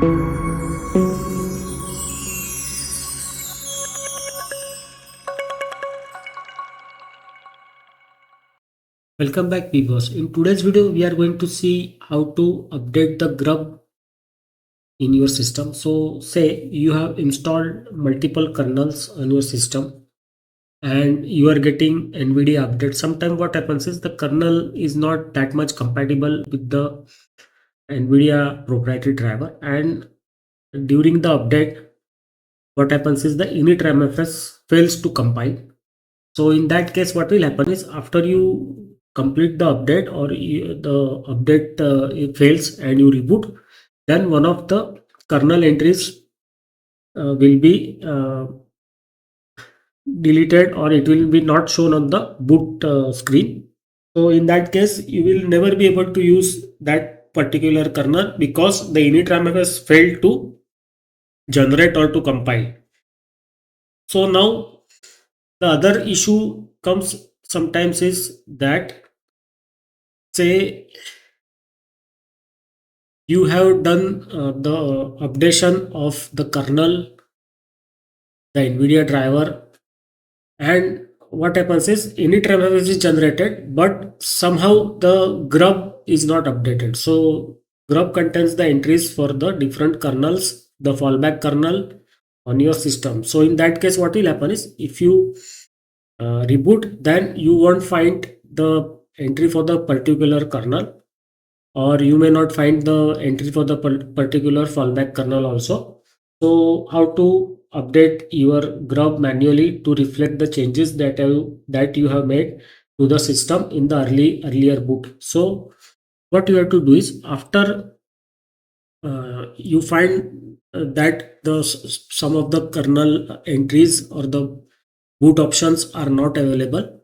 Welcome back viewers. In today's video we are going to see how to update the Grub in your system. So say you have installed multiple kernels on your system and you are getting NVIDIA update. Sometimes what happens is the kernel is not that much compatible with the NVIDIA proprietary driver, and during the update what happens is the init fails to compile. So in that case, what will happen is after you complete the update or the update it fails and you reboot, then one of the kernel entries will be deleted, or it will be not shown on the boot screen. So in that case, you will never be able to use that particular kernel because the init failed to generate or to compile. So now the other issue comes sometimes is that, say you have done the updation of the kernel, the NVIDIA driver, and what happens is init is generated, but somehow the grub is not updated. So grub contains the entries for the different kernels, the fallback kernel on your system. So in that case, what will happen is if you reboot, then you won't find the entry for the particular kernel, or you may not find the entry for the particular fallback kernel also. So how to update your grub manually to reflect the changes that you have made to the system in the earlier boot. So what you have to do is after you find that some of the kernel entries or the boot options are not available,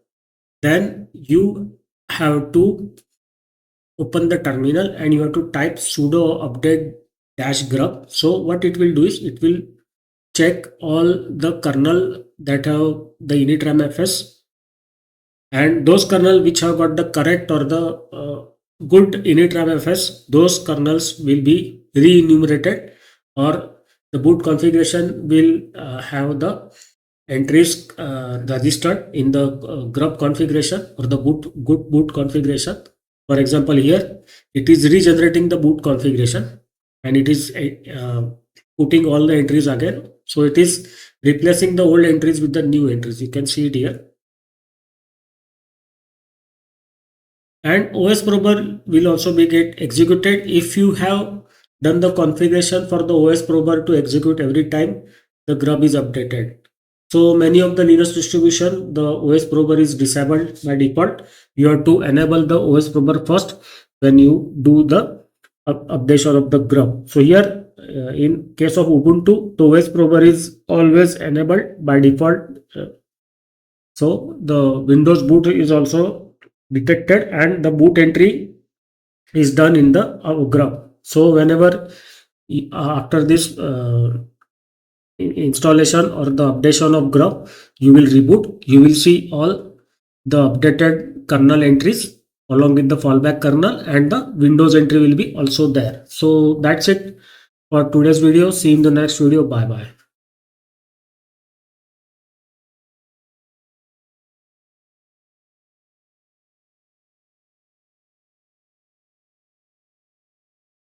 then you have to open the terminal and you have to type sudo update dash grub. So what it will do is it will check all the kernel that have the init and those kernel which have got the correct or the good init those kernels will be re-enumerated, or the boot configuration will have the entries registered in the grub configuration or the boot configuration. For example, here it is regenerating the boot configuration and it is putting all the entries again. So it is replacing the old entries with the new entries. You can see it here. And OS prober will also be get executed if you have done the configuration for the OS prober to execute every time the grub is updated. So many of the Linux distribution, the OS prober is disabled by default. You have to enable the OS prober first when you do the updation of the grub. So here in case of Ubuntu, the OS prober is always enabled by default. So the Windows boot is also detected and the boot entry is done in the grub. So whenever after this installation or the updation of grub, you will reboot, you will see all the updated kernel entries along with the fallback kernel, and the Windows entry will be also there. So that's it for today's video. See you in the next video. Bye bye.